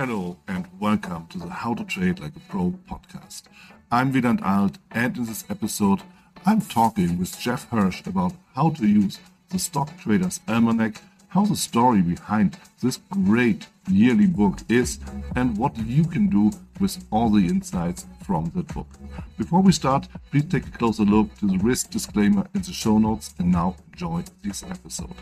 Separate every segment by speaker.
Speaker 1: Hello and welcome to the How to Trade Like a Pro podcast. I'm Wieland Arlt, and in this episode I'm talking with Jeff Hirsch about how to use the Stock Traders Almanac, how the story behind this great yearly book is, and what you can do with all the insights from that book. Before we start, please take a closer look to the risk disclaimer in the show notes, and now enjoy this episode.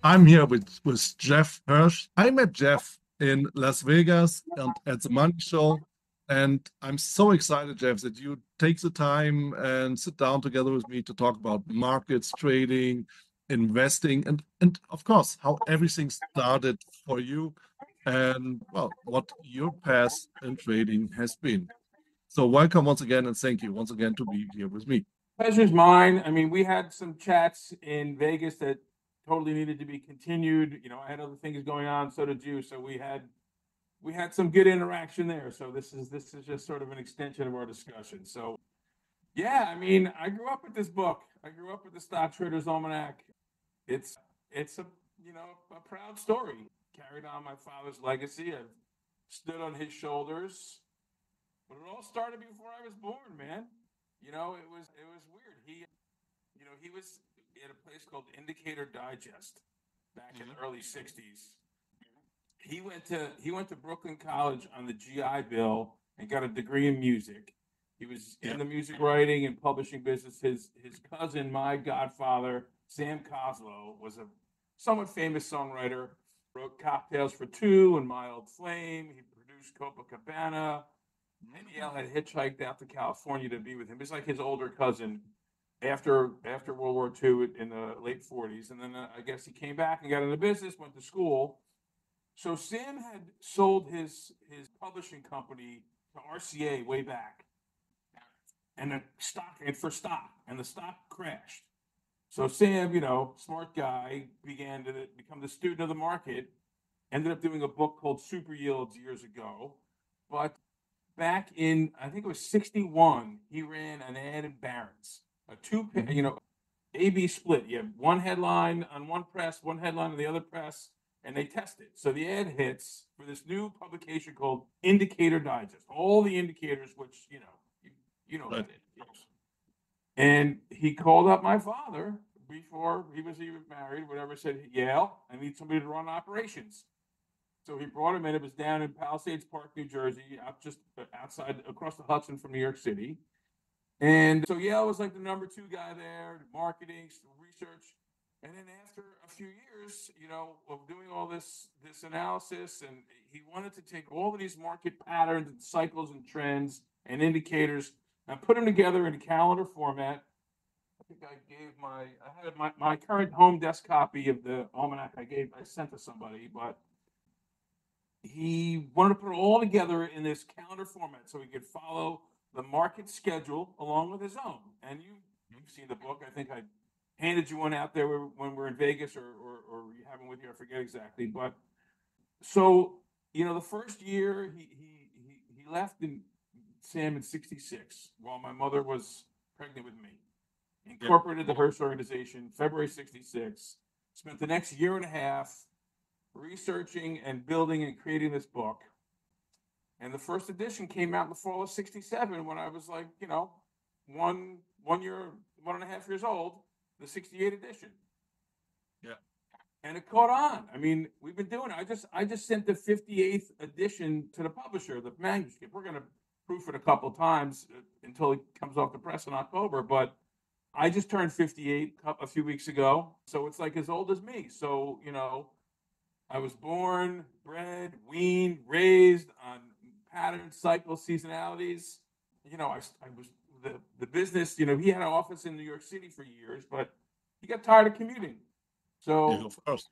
Speaker 1: I'm here with Jeff Hirsch. I met Jeff in Las Vegas and at the Money Show, and I'm so excited, Jeff, that you take the time and sit down together with me to talk about markets, trading, investing, and of course, how everything started for you and, well, what your path in trading has been. So welcome once again, and thank you once again to be here with me.
Speaker 2: Pleasure's mine. I mean, we had some chats in Vegas that totally needed to be continued. You know, I had other things going on, so did you. So we had some good interaction there. So this is just sort of an extension of our discussion. So yeah, I mean, I grew up with this book. I grew up with the Stock Traders Almanac. It's a a proud story. Carried on my father's legacy. I've stood on his shoulders. But it all started before I was born, man. You know, it was weird. He was at a place called Indicator Digest back in the early 60s. He went to Brooklyn College on the GI Bill and got a degree in music. He was in the music writing and publishing business. His cousin, my godfather, Sam Coslow, was a somewhat famous songwriter. Wrote Cocktails for Two and My Old Flame. He produced Copacabana. And Yale had hitchhiked out to California to be with him. He's like his older cousin after World War II in the late 40s. And then I guess he came back and got into business, went to school. So Sam had sold his publishing company to RCA way back. And the stock crashed. So Sam, smart guy, began to become the student of the market, ended up doing a book called Super Yields years ago. But back in, I think it was 61, he ran an ad in Barron's, a A-B split. You have one headline on one press, one headline on the other press, and they test it. So the ad hits for this new publication called Indicator Digest. All the indicators, which, you know about indicators. And he called up my father before he was even married, whatever, said, Yale, I need somebody to run operations. So he brought him in. It was down in Palisades Park, New Jersey, just outside, across the Hudson from New York City. And so Yale was like the number 2 guy there, marketing, research. And then after a few years, of doing all this analysis, and he wanted to take all of these market patterns and cycles and trends and indicators and put them together in a calendar format. I think I had my current home desk copy of the Almanac I sent to somebody, but he wanted to put it all together in this calendar format so he could follow the market schedule along with his own. And you've seen the book. I think I handed you one out there when we're in Vegas, or you have one with you. I forget exactly. But so, the first year he left Sam in 66 while my mother was pregnant with me. Incorporated the Hirsch organization, February 66. Spent the next year and a half researching and building and creating this book. And the first edition came out in the fall of 67 when I was like, 1.5 years old, the 68 edition.
Speaker 1: Yeah.
Speaker 2: And it caught on. I mean, we've been doing it. I just sent the 58th edition to the publisher, the manuscript. We're going to proof it a couple times until it comes off the press in October. But I just turned 58 a few weeks ago. So it's like as old as me. So, I was born, bred, weaned, raised on patterns, cycles, seasonalities. I was the business. He had an office in New York City for years, but he got tired of commuting. So
Speaker 1: yeah, of course.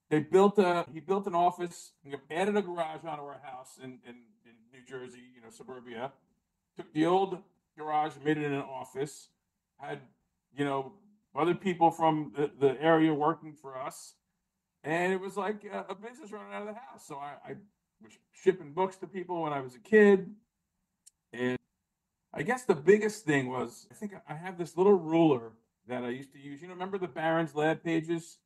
Speaker 2: he built an office, added a garage onto our house in New Jersey, suburbia. Took the old garage, made it an office. Had other people from the area working for us. And it was like a business running out of the house. So I was shipping books to people when I was a kid. And I guess the biggest thing was, I think I have this little ruler that I used to use. Remember the Barron's Lab pages?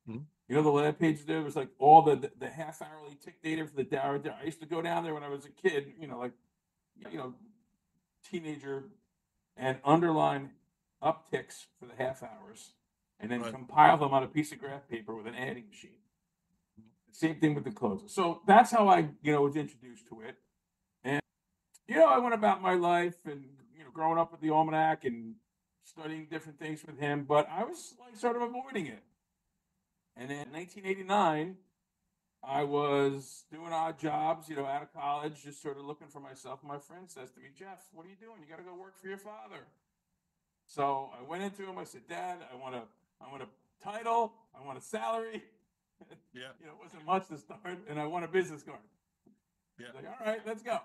Speaker 2: Mm-hmm. You know, the lab page there was like all the half hourly tick data for the Dow. I used to go down there when I was a kid, like, teenager, and underline upticks for the half hours and then
Speaker 1: Right.
Speaker 2: compile them on a piece of graph paper with an adding machine. Same thing with the closes. So that's how I, was introduced to it. And, I went about my life and, growing up with the Almanac and studying different things with him, but I was like sort of avoiding it. And then in 1989, I was doing odd jobs, out of college, just sort of looking for myself. And my friend says to me, Jeff, what are you doing? You got to go work for your father. So I went into him. I said, Dad, I want a title. I want a salary.
Speaker 1: Yeah.
Speaker 2: It wasn't much to start, and I want a business card.
Speaker 1: Yeah.
Speaker 2: Like, all right, let's go.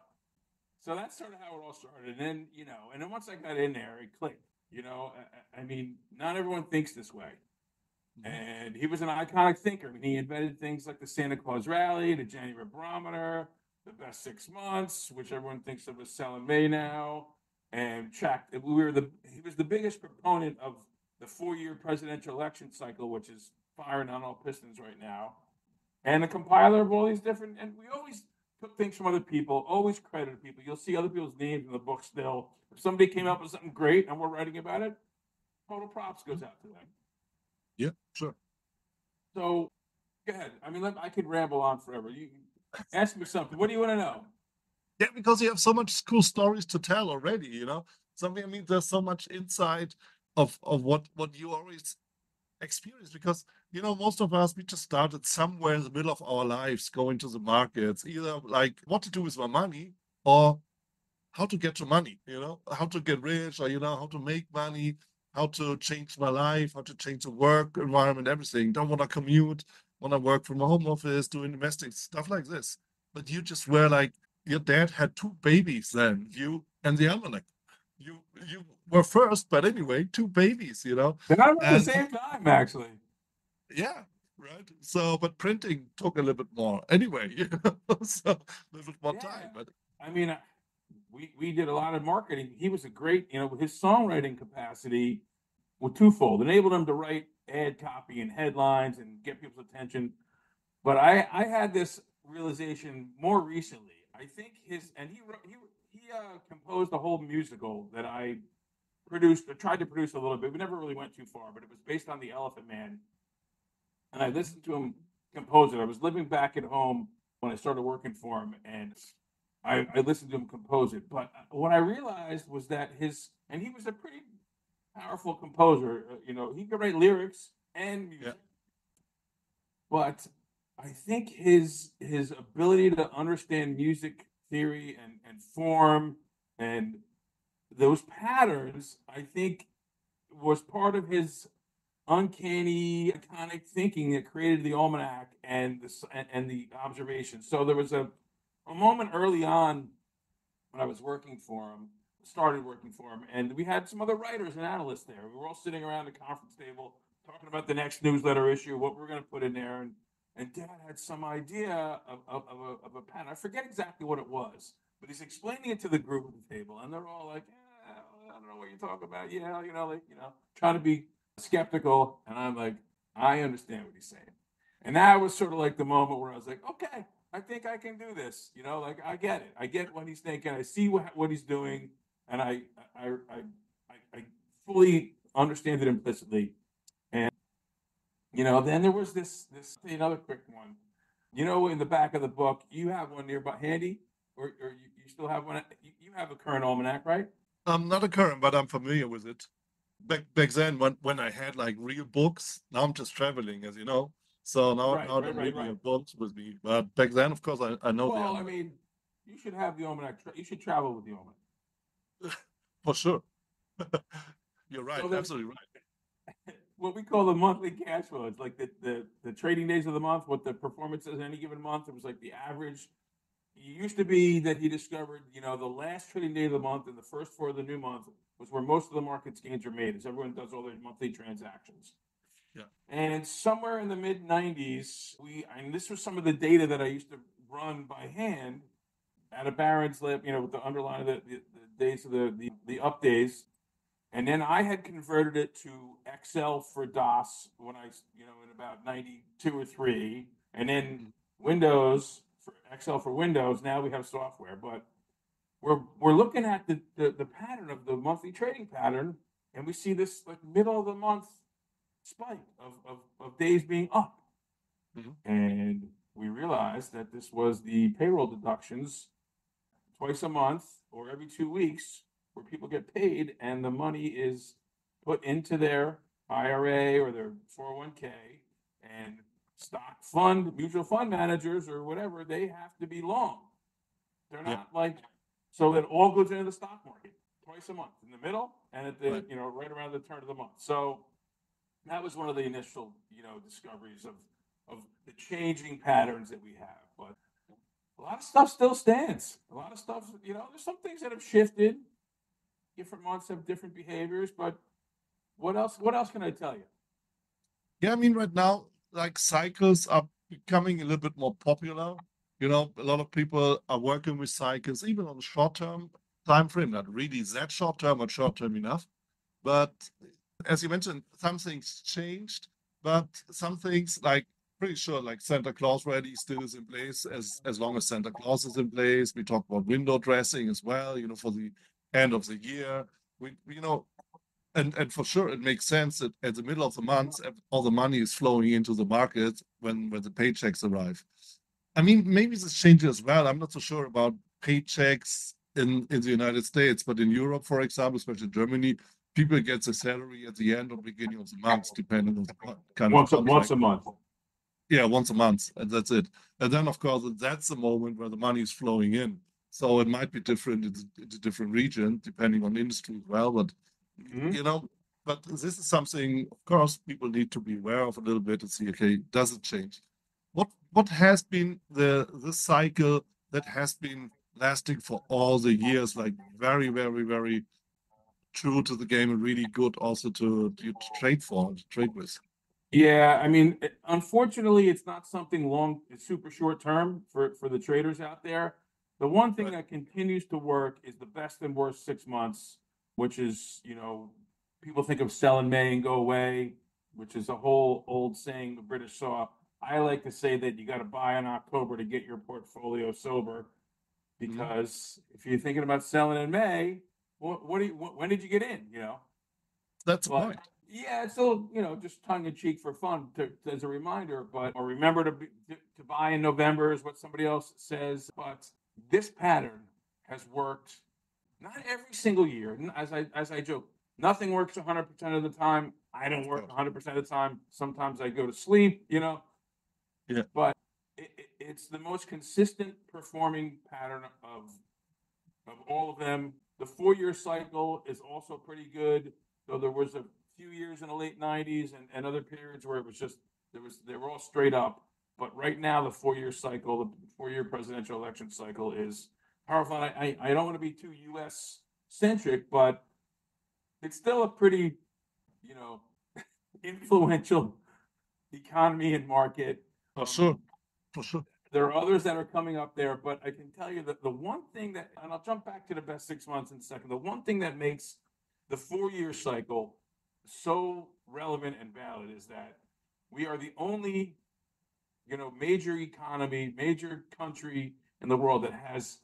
Speaker 2: So that's sort of how it all started. And then, and then once I got in there, it clicked. I mean, not everyone thinks this way. And he was an iconic thinker. I mean, he invented things like the Santa Claus Rally, the January Barometer, the best 6 months, which everyone thinks of as selling May now. And he was the biggest proponent of the 4-year presidential election cycle, which is firing on all pistons right now. And the compiler of all these different, and we always took things from other people, always credited people. You'll see other people's names in the book still. If somebody came up with something great and we're writing about it, total props goes out to them.
Speaker 1: Yeah, sure.
Speaker 2: So, go ahead. I mean, I could ramble on forever. You ask me something. What do you want to know?
Speaker 1: Yeah, because you have so much cool stories to tell already, Something, I mean, there's so much insight of what you always experience, because, most of us, we just started somewhere in the middle of our lives going to the markets, either like what to do with my money or how to get to money, how to get rich, or, how to make money, how to change my life, how to change the work environment, everything. Don't want to commute, want to work from a home office, doing domestic stuff like this. But you just were like, your dad had 2 babies then, you and the Almanac. You were first, but anyway, 2 babies,
Speaker 2: They're not at the
Speaker 1: and
Speaker 2: same time, actually.
Speaker 1: yeah, right. So, but printing took a little bit more anyway, so a little bit more time. But
Speaker 2: I mean, we did a lot of marketing. He was a great, his songwriting capacity was twofold. Enabled him to write ad copy and headlines and get people's attention. But I had this realization more recently. I think he composed a whole musical that I produced, or tried to produce a little bit. We never really went too far, but it was based on the Elephant Man. And I listened to him compose it. I was living back at home when I started working for him, and I listened to him compose it. But what I realized was that and he was a pretty powerful composer. He could write lyrics and music.
Speaker 1: yeah,
Speaker 2: But I think his ability to understand music theory and form and those patterns, I think, was part of his uncanny, iconic thinking that created the Almanac and the observation. So there was a moment early on when I was started working for him, and we had some other writers and analysts there. We were all sitting around the conference table talking about the next newsletter issue, what we're going to put in there, and Dad had some idea of a pattern. I forget exactly what it was, but he's explaining it to the group at the table, and they're all like, I don't know what you're talking about. Yeah, trying to be skeptical. And I'm like, I understand what he's saying. And that was sort of like the moment where I was like, okay, I think I can do this. Like I get it. I get what he's thinking. I see what he's doing, and I fully understand it implicitly. And then there was this another quick one. In the back of the book, you have one nearby handy, or you still have one. You have a current almanac, right?
Speaker 1: I'm not a current, but I'm familiar with it. Back then, when I had like real books, now I'm just traveling, as you know. So now
Speaker 2: Right.
Speaker 1: I don't really have books with me. But back then, of course, I know the
Speaker 2: Well, I
Speaker 1: Almanac.
Speaker 2: mean, you should have the almanac. You should travel with the almanac.
Speaker 1: For sure. You're right,
Speaker 2: So
Speaker 1: absolutely right.
Speaker 2: what we call the monthly cash flow. It's like the trading days of the month, what the performance is any given month. It was like the average. It used to be that he discovered, the last trading day of the month and the first 4 of the new month was where most of the market's gains are made, as everyone does all their monthly transactions.
Speaker 1: Yeah.
Speaker 2: And somewhere in the mid 90s, and this was some of the data that I used to run by hand at a Barron's lab, with the underline of the days of the up days. And then I had converted it to Excel for DOS when I, in about 92 or 3. And then Windows for Excel for Windows. Now we have software, but we're looking at the pattern of the monthly trading pattern, and we see this like middle of the month spike of days being up. And we realized that this was the payroll deductions twice a month or every 2 weeks where people get paid and the money is put into their IRA or their 401k, and stock fund, mutual fund managers or whatever, they have to be long. They're not like, so it all goes into the stock market twice a month in the middle and at the, right around the turn of the month. So that was one of the initial, discoveries of the changing patterns that we have. But a lot of stuff still stands. A lot of stuff, there's some things that have shifted. Different months have different behaviors, but what else can I tell you?
Speaker 1: Yeah, I mean, right now, like cycles are becoming a little bit more popular. A lot of people are working with cycles, even on short-term time frame, not really that short-term, but short-term enough. But as you mentioned, some things changed, but some things, like, pretty sure, like Santa Claus ready still is in place as long as Santa Claus is in place. We talk about window dressing as well, for the end of the year. And for sure, it makes sense that at the middle of the month, all the money is flowing into the market when the paychecks arrive. I mean, maybe this changes as well. I'm not so sure about paychecks in the United States, but in Europe, for example, especially Germany, people get the salary at the end or beginning of the month, depending on the kind of contract.
Speaker 2: Once a month.
Speaker 1: Yeah, once a month, and that's it. And then, of course, that's the moment where the money is flowing in. So it might be different in the different region, depending on industry as well. But but this is something, of course, people need to be aware of a little bit and see, okay, does it change? What has been the cycle that has been lasting for all the years, like very, very, very true to the game and really good also to trade with?
Speaker 2: Yeah, I mean, unfortunately, it's not something long, it's super short term for the traders out there. The one thing that continues to work is the best and worst 6 months, which is, people think of sell in May and go away, which is a whole old saying the British saw. I like to say that you got to buy in October to get your portfolio sober, because if you're thinking about selling in May, when did you get in?
Speaker 1: That's the point.
Speaker 2: Yeah, it's still, just tongue in cheek for fun as a reminder, or remember to buy in November is what somebody else says. But this pattern has worked not every single year. As I joke, nothing works 100% of the time. I don't work 100% of the time. Sometimes I go to sleep,
Speaker 1: Yeah.
Speaker 2: But it's the most consistent performing pattern of all of them. The 4-year cycle is also pretty good, though there was a few years in the late 90s and other periods where it was just they were all straight up. But right now, the 4-year cycle, the 4-year presidential election cycle, is powerful. I don't want to be too U.S. centric, but it's still a pretty, influential economy and market.
Speaker 1: For sure.
Speaker 2: There are others that are coming up there, but I can tell you that the one thing that, and I'll jump back to the best 6 months in a second, the one thing that makes the 4-year cycle so relevant and valid is that we are the only, major economy, major country in the world that has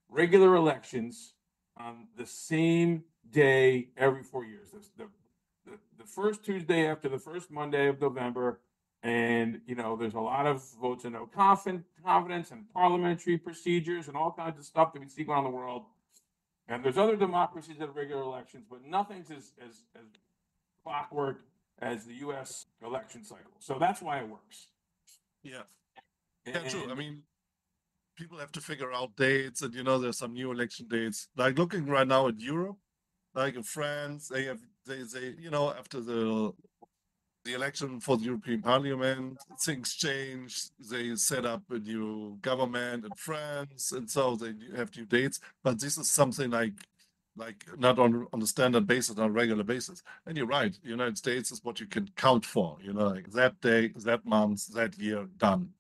Speaker 2: regular elections on the same day every 4 years. The first Tuesday after the first Monday of November. And, there's a lot of votes of no confidence and parliamentary procedures and all kinds of stuff that we see going on in the world. And there's other democracies that have regular elections, but nothing's as clockwork as the U.S. election cycle. So that's why it works.
Speaker 1: Yeah. Yeah, true. I mean, people have to figure out dates, and there's some new election dates. Like looking right now at Europe, like in France, they after the election for the European Parliament, things changed. They set up a new government in France, and so they have new dates. But this is something like not on a standard basis, on a regular basis. And you're right, the United States is what you can count for, like that day, that month, that year, done.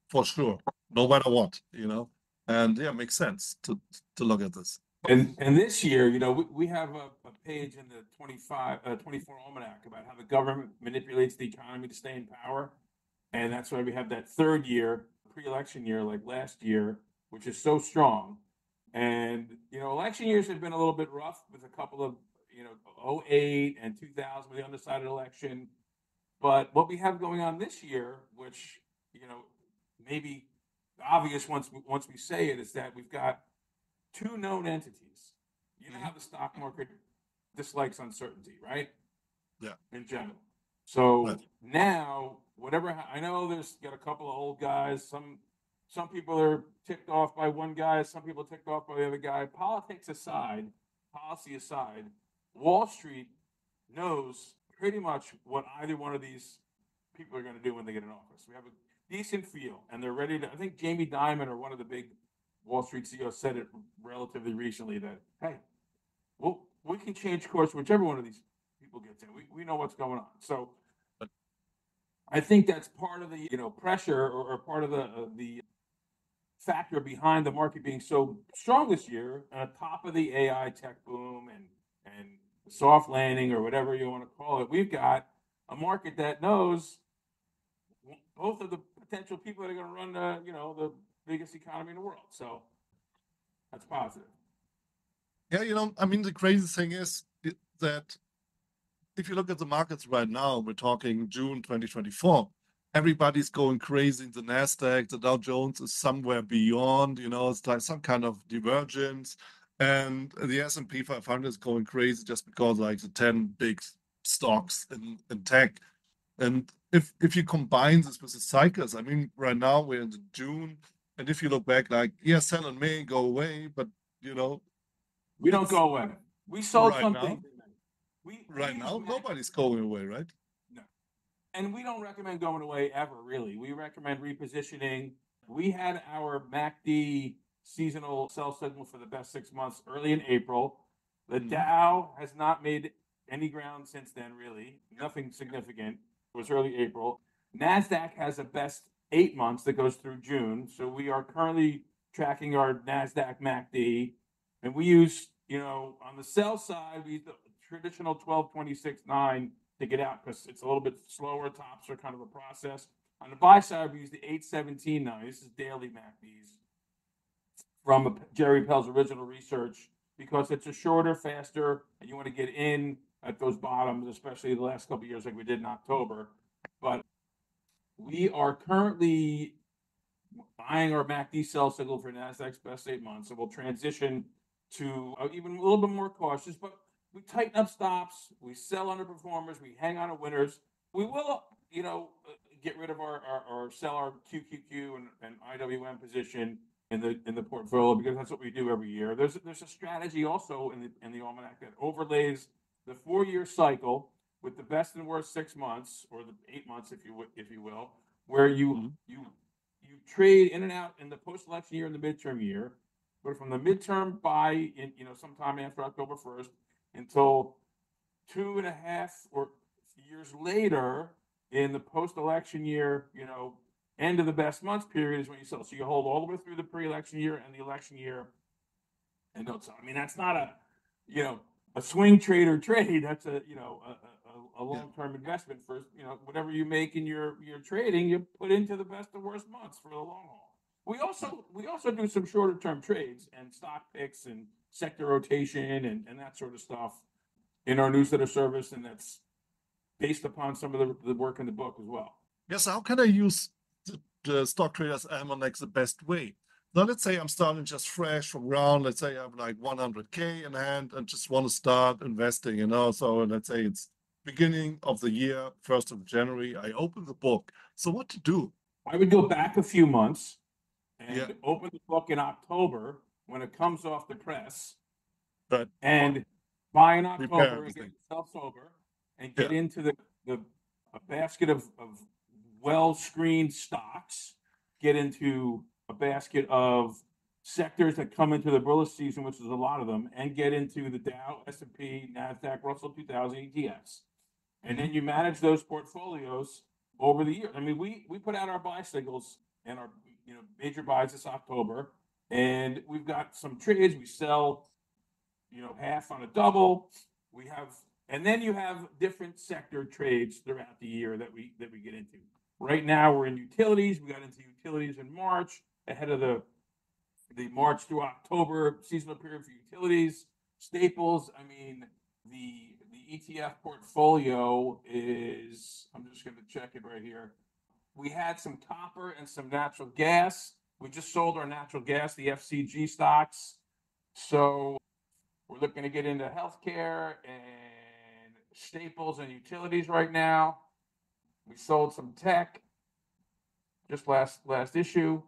Speaker 1: For sure, no matter what, And yeah, makes sense to look at this.
Speaker 2: And this year, we have a page in the 24 Almanac about how the government manipulates the economy to stay in power. And that's why we have that third year, pre-election year, like last year, which is so strong. And, election years have been a little bit rough with a couple of, 08 and 2000 with the undecided election. But what we have going on this year, which, maybe obvious once we say it, is that we've got two known entities. You know how the stock market dislikes uncertainty, right?
Speaker 1: Yeah.
Speaker 2: In general. So
Speaker 1: Right.
Speaker 2: now, I know there's got a couple of old guys. Some people are ticked off by one guy. Some people are ticked off by the other guy. Politics aside, policy aside, Wall Street knows pretty much what either one of these people are going to do when they get in office. We have a decent feel, and they're ready to. I think Jamie Dimon, or one of the big Wall Street CEOs, said it relatively recently that, hey, we can change course whichever one of these people gets in. We know what's going on. So I think that's part of the pressure, or part of the factor behind the market being so strong this year, on top of the AI tech boom and soft landing, or whatever you want to call it. We've got a market that knows both of the potential people that are going to run the biggest economy in the world. So that's positive.
Speaker 1: Yeah, the crazy thing is that if you look at the markets right now, we're talking June 2024, everybody's going crazy in the NASDAQ. The Dow Jones is somewhere beyond, it's like some kind of divergence. And the S&P 500 is going crazy just because like the 10 big stocks in tech. And if you combine this with the cycles, right now we're in June. And if you look back, like, sell and May go away, but,
Speaker 2: we don't go away. We sold
Speaker 1: right
Speaker 2: something.
Speaker 1: Now, nobody's going away, right?
Speaker 2: No. And we don't recommend going away ever, really. We recommend repositioning. We had our MACD seasonal sell signal for the best 6 months early in April. The Dow has not made any ground since then, really. Nothing significant. It was early April. NASDAQ has a best 8 months that goes through June. So we are currently tracking our NASDAQ MACD. And we use, on the sell side, we use the traditional 12/26/9 to get out, because it's a little bit slower. Tops are kind of a process. On the buy side, we use the 8/17/9. This is daily MACDs from Jerry Pell's original research, because it's a shorter, faster, and you want to get in at those bottoms, especially the last couple of years like we did in October. But we are currently buying our MACD sell signal for NASDAQ's best 8 months, and we'll transition to even a little bit more cautious, but we tighten up stops, we sell underperformers, we hang on to winners. We will, get rid of or sell our QQQ and IWM position in the portfolio, because that's what we do every year. There's a strategy also in the Almanac that overlays the 4-year cycle with the best and worst 6 months, or the 8 months, if you will, where you trade in and out in the post-election year and the midterm year. But from the midterm buy in, sometime after October 1st until 2.5 or years later in the post-election year, end of the best months period is when you sell. So you hold all the way through the pre-election year and the election year and don't sell. That's not a swing trader trade. That's a long-term investment for, whatever you make in your trading, you put into the best and worst months for the long haul. We also do some shorter term trades and stock picks and sector rotation and that sort of stuff in our newsletter service, and that's based upon some of the work in the book as well.
Speaker 1: Yes, how can I use the Stock Traders Almanac the best way? Now, let's say I'm starting just fresh from ground. Let's say I have like 100K in hand and just want to start investing, So let's say it's beginning of the year, 1st of January. I open the book. So what to do?
Speaker 2: I would go back a few months and open the book in October when it comes off the press, and buy in October and get yourself sober and get into a basket of well-screened stocks, get into a basket of sectors that come into the bullish season, which is a lot of them, and get into the Dow, S&P, NASDAQ, Russell 2000 ETFs. And then you manage those portfolios over the year. We put out our buy signals and our major buys this October, and we've got some trades. We sell half on a double. We have, and then you have different sector trades throughout the year that we get into. Right now we're in utilities. We got into utilities in March ahead of the March through October seasonal period for utilities. Staples, I mean, the ETF portfolio is, I'm just going to check it right here. We had some copper and some natural gas. We just sold our natural gas, the FCG stocks. So we're looking to get into healthcare and staples and utilities right now. We sold some tech just last issue.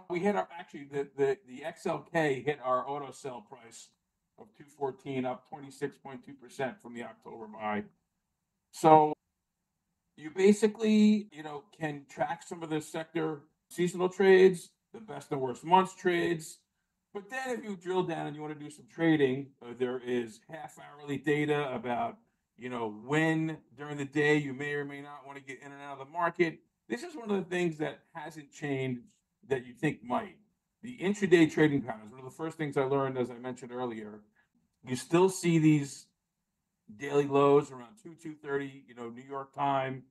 Speaker 2: We hit our, actually the XLK hit our auto sell price of 214, up 26.2% from the October buy. So you basically, can track some of the sector seasonal trades, the best and worst months trades. But then if you drill down and you want to do some trading, there is half hourly data about, when during the day you may or may not want to get in and out of the market. This is one of the things that hasn't changed that you think might. The intraday trading patterns, one of the first things I learned, as I mentioned earlier, you still see these daily lows around 2:30, New York time.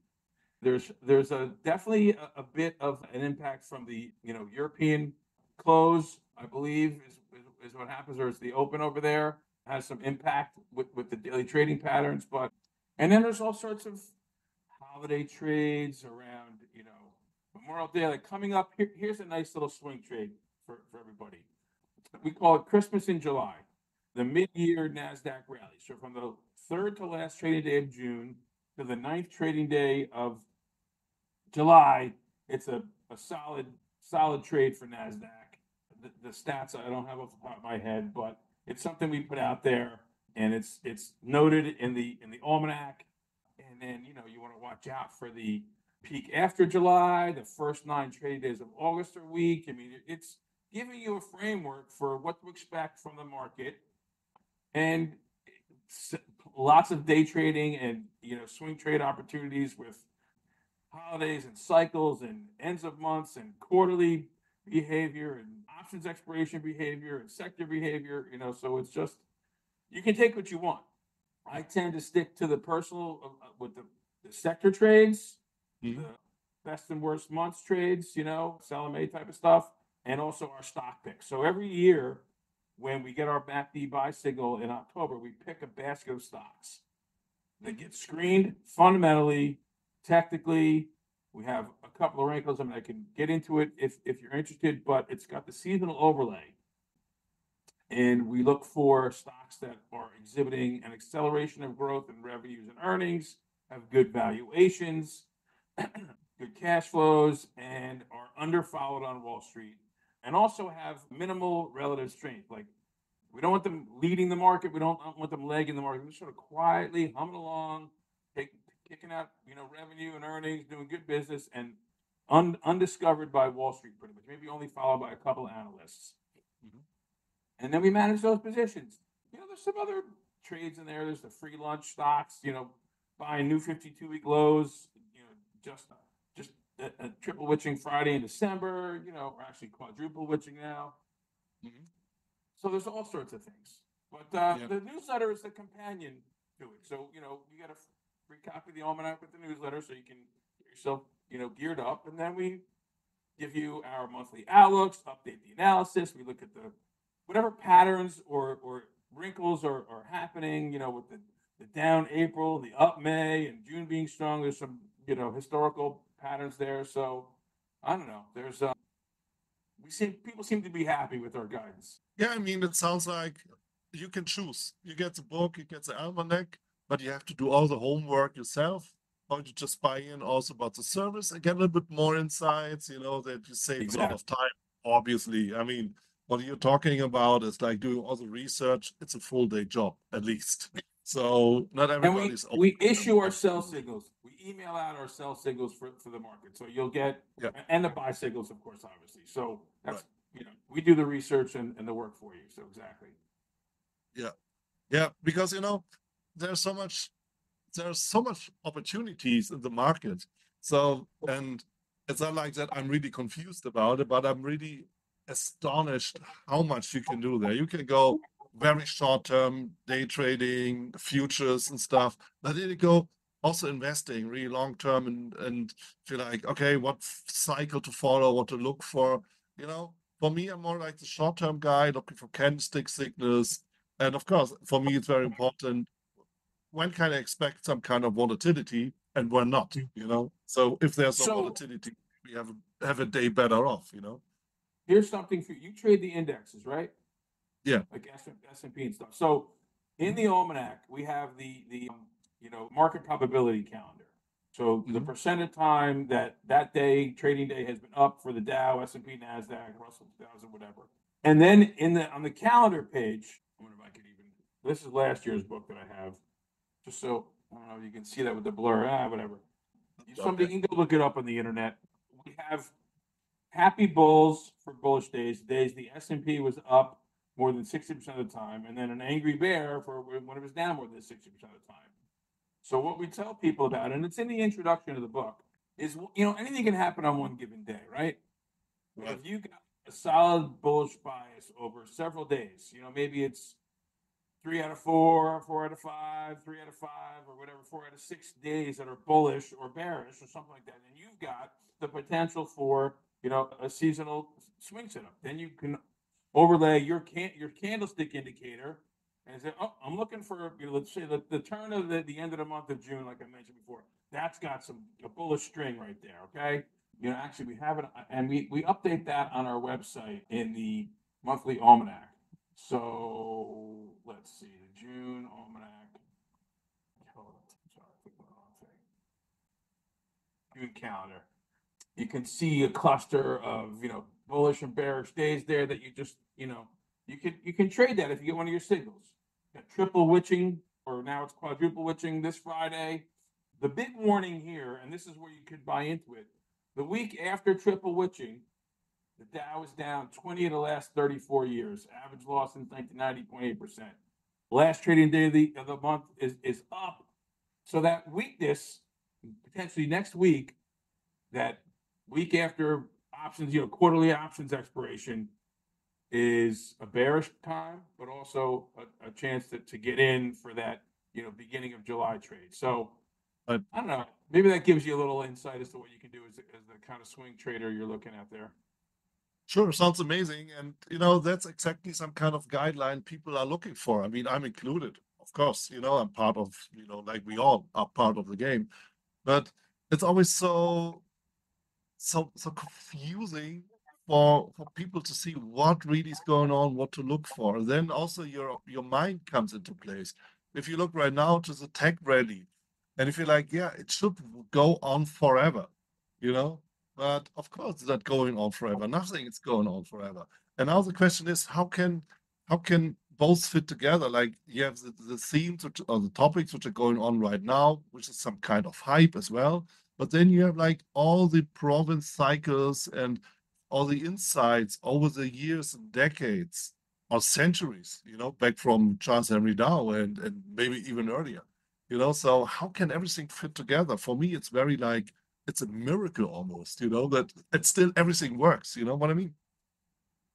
Speaker 2: There's definitely a bit of an impact from the, European close, I believe is what happens, or it's the open over there, has some impact with the daily trading patterns. And then there's all sorts of holiday trades around, Memorial Day, like coming up. Here's a nice little swing trade for everybody. We call it Christmas in July, the mid-year NASDAQ rally. So from the third to last trading day of June to the 9th trading day of July, it's a solid trade for NASDAQ. The stats I don't have off the top of my head, but it's something we put out there, and it's noted in the Almanac. And then, you want to watch out for the peak after July. The first 9 trading days of August are weak. I mean, it's giving you a framework for what to expect from the market, and lots of day trading and swing trade opportunities with holidays and cycles and ends of months and quarterly behavior and options expiration behavior and sector behavior. So it's just, you can take what you want. I tend to stick to the personal with the sector trades, the best and worst months trades, Salome type of stuff, and also our stock picks. So every year when we get our MACD buy signal in October, we pick a basket of stocks that get screened fundamentally, technically. We have a couple of wrinkles. I can get into it if you're interested, but it's got the seasonal overlay. And we look for stocks that are exhibiting an acceleration of growth in revenues and earnings, have good valuations, good cash flows, and are underfollowed on Wall Street, and also have minimal relative strength. Like, we don't want them leading the market. We don't want them lagging the market. We're sort of quietly humming along, kicking out, revenue and earnings, doing good business, and undiscovered by Wall Street pretty much, maybe only followed by a couple of analysts. And then we manage those positions. There's some other trades in there. There's the free lunch stocks, buying new 52-week lows, just a triple witching Friday in December, or actually quadruple witching now. So there's all sorts of things. But the newsletter is the companion to it. So, you get a free copy of the Almanac with the newsletter so you can get yourself, geared up. And then we give you our monthly outlooks, update the analysis. We look at the whatever patterns or wrinkles are happening, with the down April, the up May, and June being strong. There's some, historical patterns there. So I don't know. There's people seem to be happy with our guidance.
Speaker 1: Yeah, I mean, it sounds like you can choose. You get the book, you get the almanac, but you have to do all the homework yourself, or you just buy in also about the service and get a little bit more insights, that you save a lot of time, obviously. I mean, what you're talking about is like doing all the research. It's a full day job, at least. So not everybody's.
Speaker 2: And we issue our sell signals. We email out our sell signals for the market. So you'll get, and the buy signals, of course, obviously. So that's, we do the research and the work for you. So exactly.
Speaker 1: Yeah. Because, there's so much opportunities in the market. So, and it's not like that I'm really confused about it, but I'm really astonished how much you can do there. You can go very short-term day trading, futures and stuff. But then you go also investing really long-term and feel like, okay, what cycle to follow, what to look for. For me, I'm more like the short-term guy looking for candlestick signals. And of course, for me, it's very important when can I expect some kind of volatility and when not, So if there's no
Speaker 2: So
Speaker 1: volatility, we have a day better off,
Speaker 2: here's something for you. You trade the indexes, right?
Speaker 1: Yeah.
Speaker 2: Like S&P and stuff. So in the Almanac, we have the market probability calendar. So the percent of time that day, trading day, has been up for the Dow, S&P, NASDAQ, Russell 2000, whatever. And then on the calendar page, I wonder if I could even. This is last year's book that I have, just so I don't know if you can see that with the blur. Whatever. Somebody can go look it up on the internet. We have happy bulls for bullish days. The S&P was up more than 60% of the time, and then an angry bear for when it was down more than 60% of the time. So what we tell people about, and it's in the introduction of the book, is anything can happen on one given day, right? But if you got a solid bullish bias over several days, maybe it's 3 out of 4, 4 out of 5, 3 out of 5, or whatever, 4 out of 6 days that are bullish or bearish or something like that, and you've got the potential for a seasonal swing setup. Then you can overlay your candlestick indicator and say, oh, I'm looking for let's say the turn of the end of the month of June, like I mentioned before. That's got a bullish string right there. Okay, actually we have it, and we update that on our website in the monthly almanac. So let's see, the June almanac. June calendar. You can see a cluster of bullish and bearish days there that you just you can trade that if you get one of your signals. You got triple witching, or now it's quadruple witching this Friday. The big warning here, and this is where you could buy into it. The week after triple witching, the Dow is down 20 of the last 34 years. Average loss since 1990, 0.8%. Last trading day of the month is up. So that weakness, potentially next week, that week after options, quarterly options expiration, is a bearish time, but also a chance to get in for that, beginning of July trade. So I don't know. Maybe that gives you a little insight as to what you can do as the kind of swing trader you're looking at there.
Speaker 1: Sure, sounds amazing. And, that's exactly some kind of guideline people are looking for. I mean, I'm included, of course, I'm part of, like we all are part of the game. But it's always so confusing for people to see what really is going on, what to look for. And then also your mind comes into place. If you look right now to the tech rally, and if you're like, yeah, it should go on forever, but of course it's not going on forever. Nothing is going on forever. And now the question is, how can both fit together? Like you have the themes or the topics which are going on right now, which is some kind of hype as well. But then you have like all the province cycles and all the insights over the years and decades or centuries, back from Charles Henry Dow and maybe even earlier, So how can everything fit together? For me, it's very like, it's a miracle almost, that it's still everything works. You know what I mean?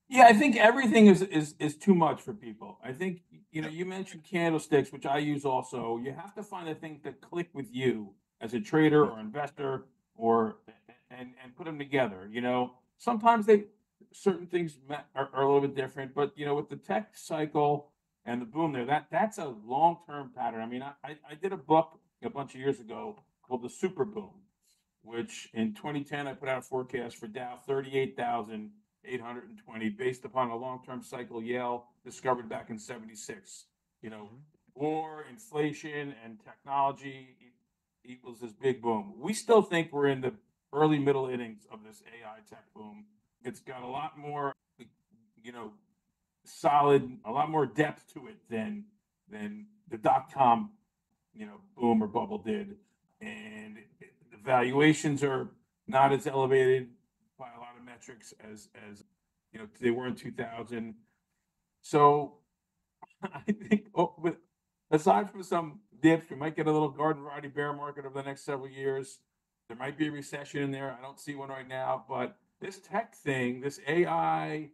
Speaker 2: Yeah, I think everything is too much for people. I think, you mentioned candlesticks, which I use also. You have to find a thing that click with you as a trader or investor, and put them together. Sometimes certain things are a little bit different, but with the tech cycle and the boom there, that's a long-term pattern. I mean, I did a book a bunch of years ago called The Super Boom, which in 2010 I put out a forecast for Dow 38,820 based upon a long-term cycle Yale discovered back in 76. War, inflation, and technology equals this big boom. We still think we're in the early middle innings of this AI tech boom. It's got a lot more, solid, a lot more depth to it than the .com, boom or bubble did. And the valuations are not as elevated by a lot of metrics as they were in 2000. So I think, aside from some dips, we might get a little garden variety bear market over the next several years. There might be a recession in there. I don't see one right now, but this tech thing, this AI,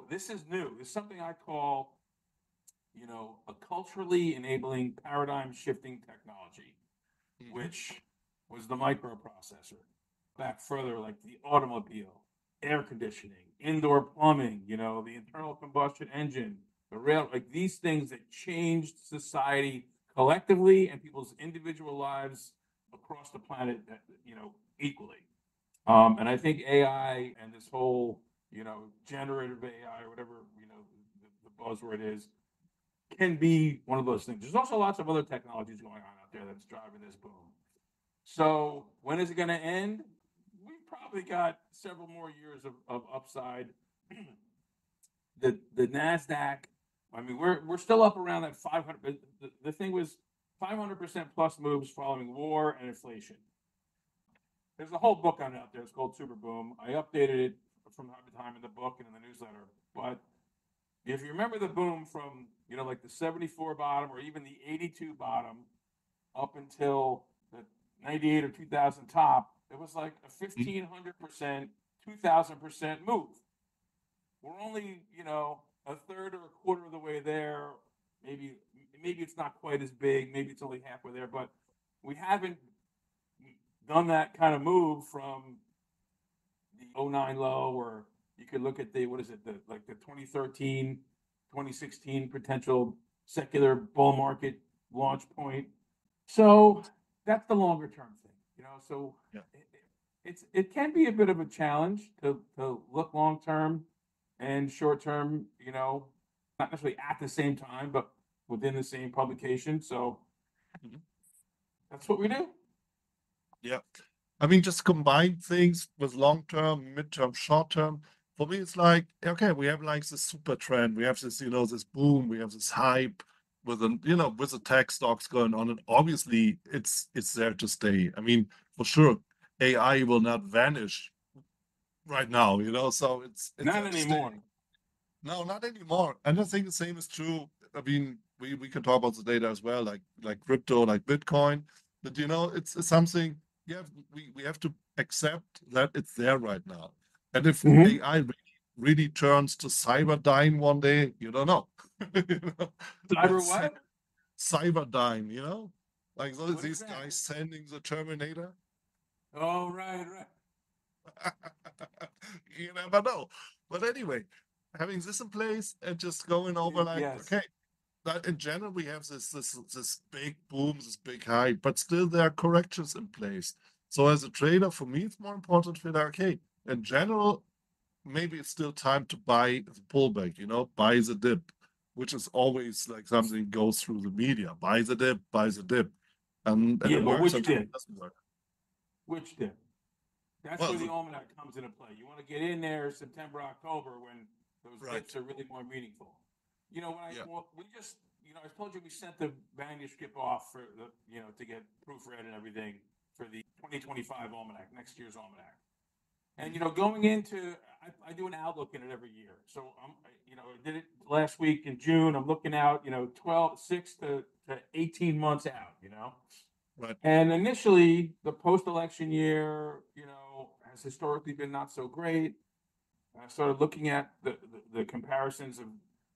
Speaker 2: this is new. It's something I call you know, a culturally enabling paradigm shifting technology, which was the microprocessor. Back further, like the automobile, air conditioning, indoor plumbing, you know, the internal combustion engine, the rail, like these things that changed society collectively and people's individual lives across the planet, you know, equally. And I think AI and this whole, you know, generative AI or whatever, you know, the buzzword is, can be one of those things. There's also lots of other technologies going on out there that's driving this boom. So when is it going to end? We've probably got several more years of upside. The NASDAQ, I mean, we're still up around that 500. The thing was 500% plus moves following war and inflation. There's a whole book on it out there. It's called Super Boom. I updated it from time to time in the book and in the newsletter. But if you remember the boom from, you know, like the 74 bottom or even the 82 bottom up until the 98 or 2000 top, it was like a 1,500%, 2,000% move. We're only, you know, a third or a quarter of the way there. Maybe it's not quite as big. Maybe it's only halfway there, but we haven't done that kind of move from the 09 low, or you could look at the, what is it, the 2013, 2016 potential secular bull market launch point. So that's the longer term thing, you know. So
Speaker 1: Yeah.
Speaker 2: it can be a bit of a challenge to look long term and short term, you know, not necessarily at the same time, but within the same publication. So that's what we do.
Speaker 1: Yeah. I mean, just combine things with long term, midterm, short term. For me, it's like, okay, we have like this super trend. We have this, you know, this boom, we have this hype with an, you know, with the tech stocks going on. And obviously it's there to stay. I mean, for sure, AI will not vanish right now, you know, so it's
Speaker 2: Not
Speaker 1: there to stay.
Speaker 2: anymore.
Speaker 1: No, not anymore. And I think the same is true. I mean, we can talk about the data as well, like crypto, like Bitcoin. But you know, it's something we have to accept that it's there right now. And if AI really turns to Cyberdyne one day, you don't know. You know?
Speaker 2: Cyber
Speaker 1: It's
Speaker 2: what?
Speaker 1: Cyberdyne, you know? Like
Speaker 2: What is
Speaker 1: these
Speaker 2: that?
Speaker 1: guys sending the Terminator.
Speaker 2: Oh, right.
Speaker 1: You never know. But anyway, having this in place and just going over like,
Speaker 2: Yes.
Speaker 1: okay, that in general we have this big boom, this big hype, but still there are corrections in place. So as a trader, for me, it's more important to feel like, okay, in general, maybe it's still time to buy the pullback, you know, buy the dip, which is always like something goes through the media. Buy the dip, buy the dip. And
Speaker 2: Yeah,
Speaker 1: it
Speaker 2: but
Speaker 1: works
Speaker 2: which
Speaker 1: until
Speaker 2: dip?
Speaker 1: it doesn't work.
Speaker 2: Which dip? That's
Speaker 1: Well,
Speaker 2: where the Almanac comes into play. You want to get in there September, October when those
Speaker 1: Right.
Speaker 2: dips are really more meaningful. You know,
Speaker 1: Yeah.
Speaker 2: we just, you know, I told you we sent the manuscript off for the, you know, to get proofread and everything for the 2025 Almanac, next year's Almanac. And, you know, going into, I do an outlook in it every year. So you know, I did it last week in June. I'm looking out, you know, 6 to 18 months out, you know.
Speaker 1: Right.
Speaker 2: And initially, the post-election year, you know, has historically been not so great. I started looking at the comparisons of,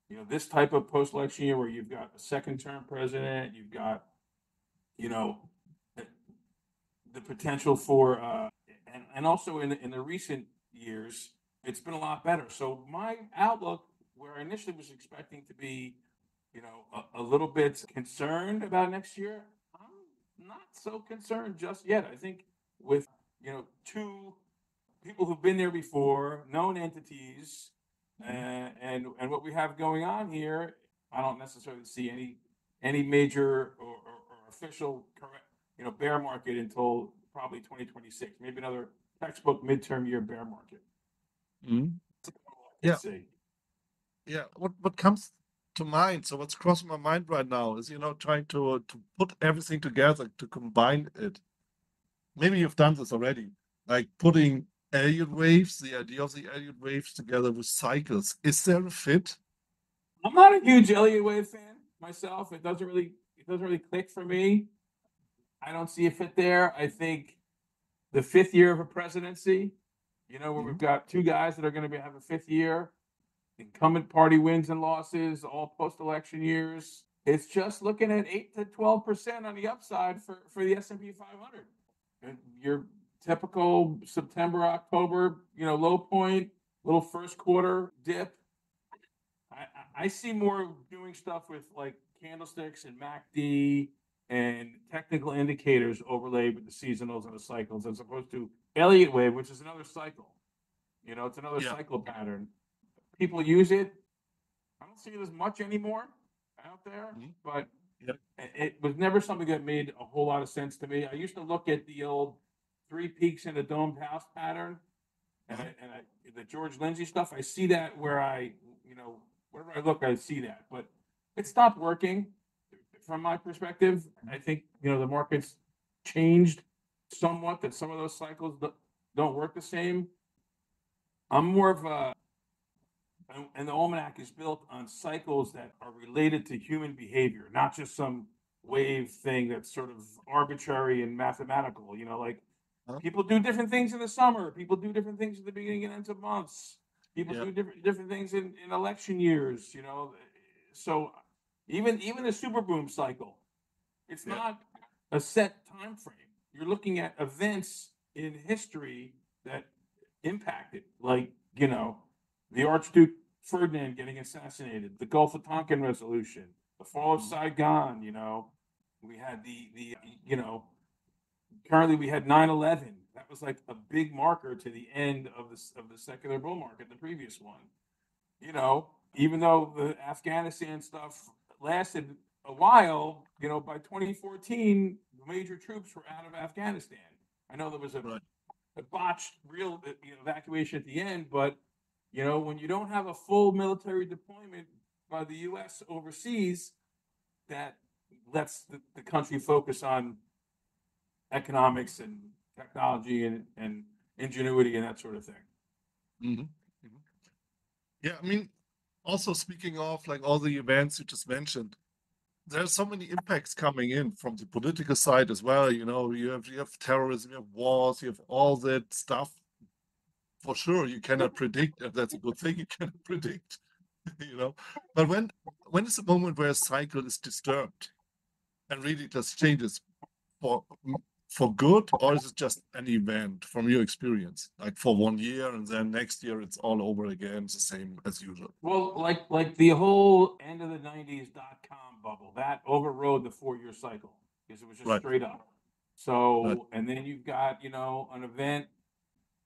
Speaker 2: you know, this type of post-election year where you've got a second-term president, you've got, you know, the potential for, and also in the recent years, it's been a lot better. So my outlook, where I initially was expecting to be, you know, a little bit concerned about next year, I'm not so concerned just yet. I think with, you know, two people who've been there before, known entities, and what we have going on here, I don't necessarily see any major or official correct, you know, bear market until probably 2026, maybe another textbook midterm year bear market.
Speaker 1: Yeah.
Speaker 2: See.
Speaker 1: Yeah. What comes to mind? So what's crossing my mind right now is, you know, trying to put everything together to combine it. Maybe you've done this already, like putting Elliott waves, the idea of the Elliott waves together with cycles. Is there a fit?
Speaker 2: I'm not a huge Elliott wave fan myself. It doesn't really click for me. I don't see a fit there. I think the fifth year of a presidency, you know, where we've got two guys that are going to have a fifth year, incumbent party wins and losses, all post-election years. It's just looking at 8 to 12% on the upside for the S&P 500. And your typical September, October, low point, little first quarter dip. I see more doing stuff with like candlesticks and MACD and technical indicators overlaid with the seasonals and the cycles, as opposed to Elliott wave, which is another cycle. It's another cycle pattern. People use it. I don't see it as much anymore out there, but it was never something that made a whole lot of sense to me. I used to look at the old 3 peaks in a domed house pattern, and the George Lindsay stuff. I see that where wherever I look, I see that, but it stopped working from my perspective. I think, the market's changed somewhat, that some of those cycles don't work the same. I'm more of and the Almanac is built on cycles that are related to human behavior, not just some wave thing that's sort of arbitrary and mathematical. Like people do different things in the summer. People do different things at the beginning and ends of months. People do different things in election years. So even the super boom cycle, it's not a set time frame. You're looking at events in history that impacted, like the Archduke Ferdinand getting assassinated, the Gulf of Tonkin resolution, the fall of Saigon. We had currently we had 9/11. That was like a big marker to the end of the secular bull market, the previous one. Even though the Afghanistan stuff lasted a while, by 2014, the major troops were out of Afghanistan. I know there was a botched real evacuation at the end, but when you don't have a full military deployment by the U.S. overseas, that lets the country focus on economics and technology and ingenuity and that sort of thing.
Speaker 1: Yeah, I mean, also speaking of like all the events you just mentioned, there's so many impacts coming in from the political side as well. You have terrorism, you have wars, you have all that stuff. For sure, you cannot predict if that's a good thing. You cannot predict, But when is the moment where a cycle is disturbed and really just changes for good, or is it just an event from your experience, like for 1 year and then next year it's all over again, the same as usual?
Speaker 2: Well, like the whole end of the 90s .com bubble, that overrode the 4-year cycle because it was just straight up. So, and then you've got, an event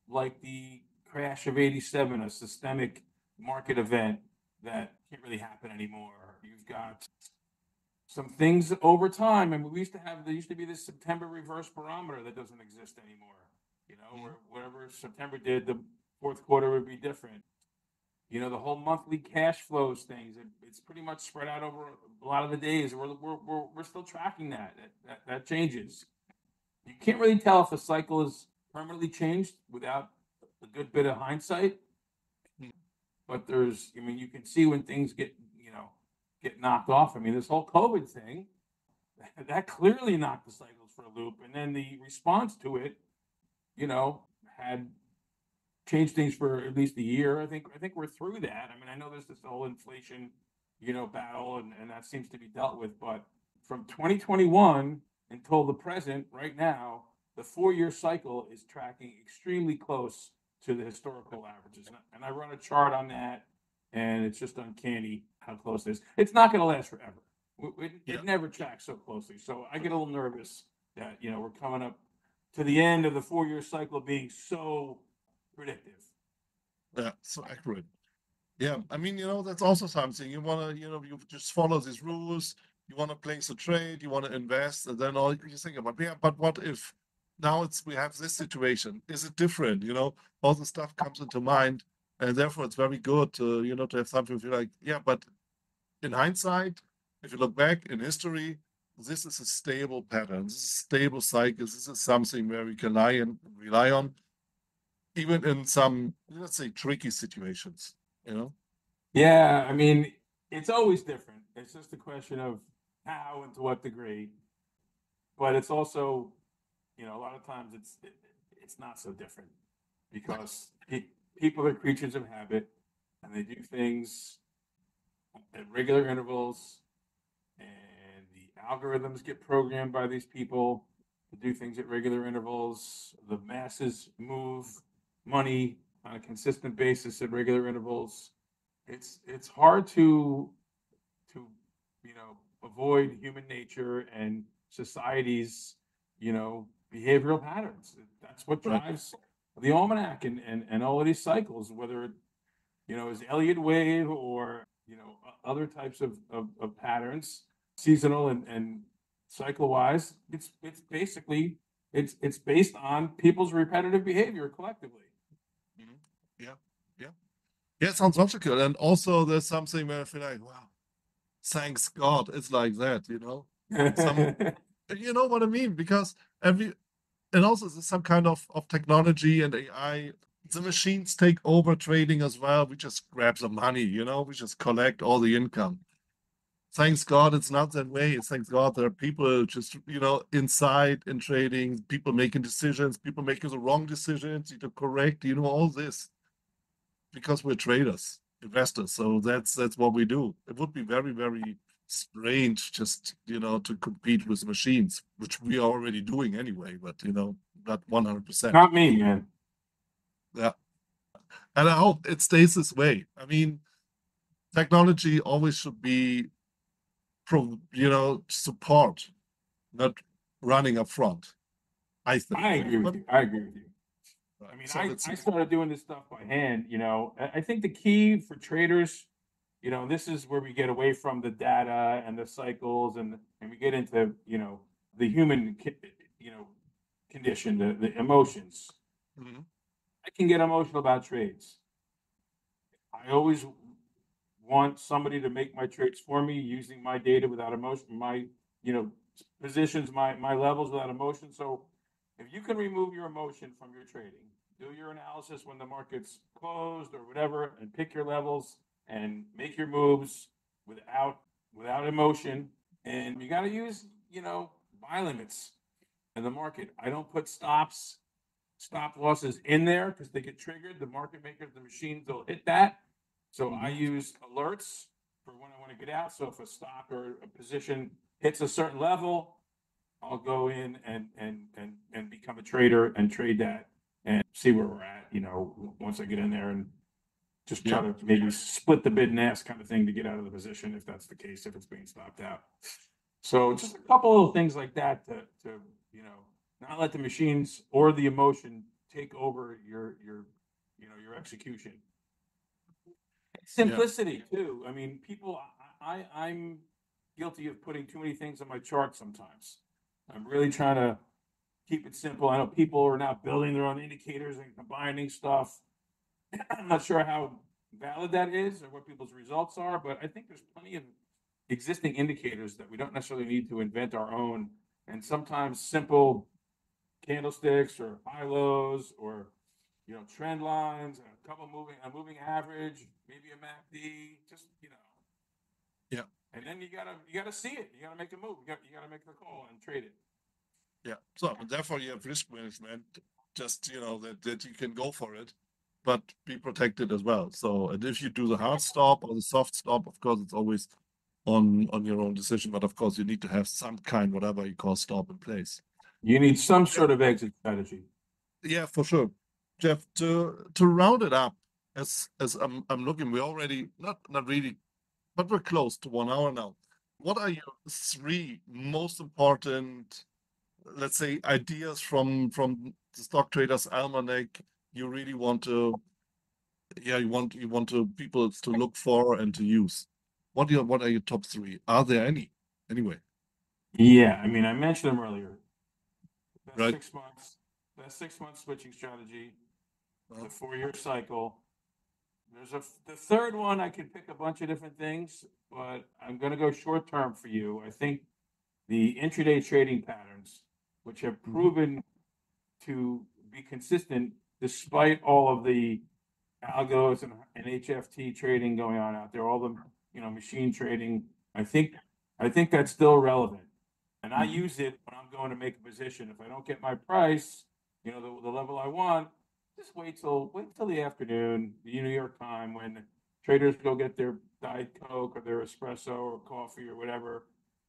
Speaker 2: like the crash of 87, a systemic market event that can't really happen anymore. You've got some things over time. I mean, there used to be this September reverse barometer that doesn't exist anymore. Where whatever September did, the fourth quarter would be different. The whole monthly cash flows things, it's pretty much spread out over a lot of the days. We're still tracking that. That changes. You can't really tell if a cycle is permanently changed without a good bit of hindsight. But you can see when things get knocked off. I mean, this whole COVID thing, that clearly knocked the cycles for a loop. And then the response to it, had changed things for at least a year. I think we're through that. I mean, I know there's this whole inflation, battle, and that seems to be dealt with. But from 2021 until the present, right now, the 4-year cycle is tracking extremely close to the historical averages. And I run a chart on that, and it's just uncanny how close it is. It's not going to last forever. It never tracks so closely. So I get a little nervous that, we're coming up to the end of the 4-year cycle being so predictive.
Speaker 1: Yeah, so accurate. Yeah, I mean, that's also something. You want to, you just follow these rules. You want to place a trade, you want to invest, and then all you think about, but what if now we have this situation? Is it different? All the stuff comes into mind, and therefore it's very good to, to have something feel like, but in hindsight, if you look back in history, this is a stable pattern, this is a stable cycle, this is something where we can rely on, even in some, let's say, tricky situations,
Speaker 2: Yeah, I mean, it's always different. It's just a question of how and to what degree. But it's also, a lot of times it's not so different because people are creatures of habit. and they do things at regular intervals, and the algorithms get programmed by these people to do things at regular intervals. The masses move money on a consistent basis at regular intervals. It's hard to avoid human nature and society's behavioral patterns. That's what drives the almanac and all of these cycles, whether it is Elliott wave or other types of patterns, seasonal and cycle wise. It's basically it's based on people's repetitive behavior collectively.
Speaker 1: Mhm. Yeah, yeah, yeah. It sounds logical, and also there's something where I feel like, wow, thanks God, it's like that, Some, you know what I mean? Because and also there's some kind of technology and AI. The machines take over trading as well. We just grab the money, we just collect all the income. Thanks God, it's not that way. Thanks God, there are people just, inside in trading, people making decisions, people making the wrong decisions, correct, all this because we're traders, investors. So that's what we do. It would be very, very strange just, to compete with machines, which we are already doing anyway, but, not 100%.
Speaker 2: Not me, man.
Speaker 1: Yeah. And I hope it stays this way. I mean, technology always should be, support, not running up front. I think.
Speaker 2: I agree with you. I agree with you. I mean,
Speaker 1: So
Speaker 2: I started doing this stuff by hand. I think the key for traders, this is where we get away from the data and the cycles, and we get into the human condition, the emotions.
Speaker 1: Mhm.
Speaker 2: I can get emotional about trades. I always want somebody to make my trades for me using my data without emotion, my positions, my levels without emotion. So if you can remove your emotion from your trading, do your analysis when the market's closed or whatever, and pick your levels and make your moves without emotion. And you got to use buy limits in the market. I don't put stop losses in there because they get triggered. The market makers, the machines, they'll hit that. So I use alerts for when I want to get out. So if a stock or a position hits a certain level, I'll go in and become a trader and trade that and see where we're at, once I get in there and just try to maybe split the bid and ask kind of thing to get out of the position if that's the case, if it's being stopped out. So just a couple little things like that to not let the machines or the emotion take over your execution. Simplicity too. I mean, people, I'm guilty of putting too many things on my chart sometimes. I'm really trying to keep it simple. I know people are now building their own indicators and combining stuff. I'm not sure how valid that is or what people's results are, but I think there's plenty of existing indicators that we don't necessarily need to invent our own. And sometimes simple candlesticks or high lows or trend lines and a moving average, maybe a MACD, just
Speaker 1: Yeah.
Speaker 2: And then you gotta see it. You gotta make a move. You gotta make the call and trade it.
Speaker 1: Yeah. So therefore you have risk management, just that you can go for it, but be protected as well. So and if you do the hard stop or the soft stop, of course it's always on your own decision, but of course you need to have some kind, whatever you call stop in place.
Speaker 2: You need some sort of exit strategy.
Speaker 1: Yeah, for sure. Jeff, to round it up, as I'm looking, we're already not really, but we're close to 1 hour now. What are your 3 most important, let's say, ideas from the Stock Traders Almanac you really want to, you want to people to look for and to use? What are your top 3? Are there any? Anyway,
Speaker 2: Yeah, I mean, I mentioned them earlier. Best
Speaker 1: right?
Speaker 2: 6 months, best 6 month switching strategy,
Speaker 1: Uh,
Speaker 2: the 4-year cycle. The third one. I could pick a bunch of different things, but I'm going to go short term for you. I think the intraday trading patterns, which have proven to be consistent despite all of the algos and HFT trading going on out there, all the machine trading. I think that's still relevant, and I use it when I'm going to make a position. If I don't get my price, the level I want, just wait till the afternoon, the New York time, when traders go get their Diet Coke or their espresso or coffee or whatever,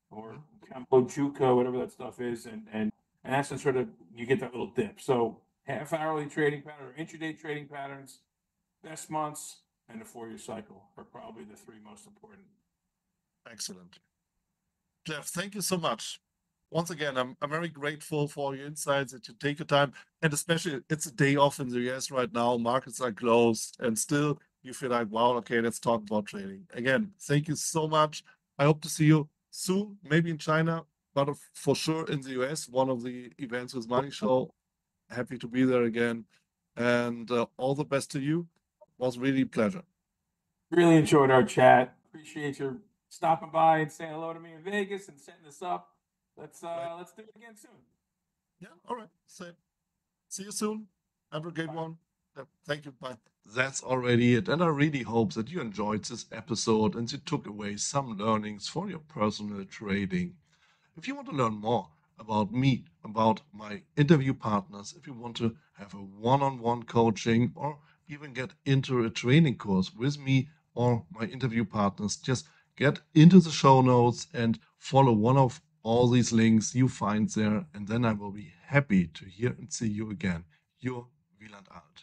Speaker 2: or Campo Juco, whatever that stuff is, and that's the sort of, you get that little dip. So half hourly trading pattern or intraday trading patterns, best months, and the 4-year cycle are probably the 3 most important.
Speaker 1: Excellent. Jeff, thank you so much. Once again, I'm very grateful for your insights, that you take your time, and especially it's a day off in the US right now, markets are closed, and still you feel like, wow, okay, let's talk about trading. Again, thank you so much. I hope to see you soon, maybe in China, but for sure in the US, one of the events with Money Show. Happy to be there again, and all the best to you. It was really a pleasure.
Speaker 2: Really enjoyed our chat. Appreciate your stopping by and saying hello to me in Vegas and setting this up. Let's do it again soon.
Speaker 1: Yeah, all right. See you soon. Have a good one. Yeah, thank you. Bye. That's already it. And I really hope that you enjoyed this episode and you took away some learnings for your personal trading. If you want to learn more about me, about my interview partners, if you want to have a one-on-one coaching or even get into a training course with me or my interview partners, just get into the show notes and follow one of all these links you find there. And then I will be happy to hear and see you again. Your Wieland Arlt.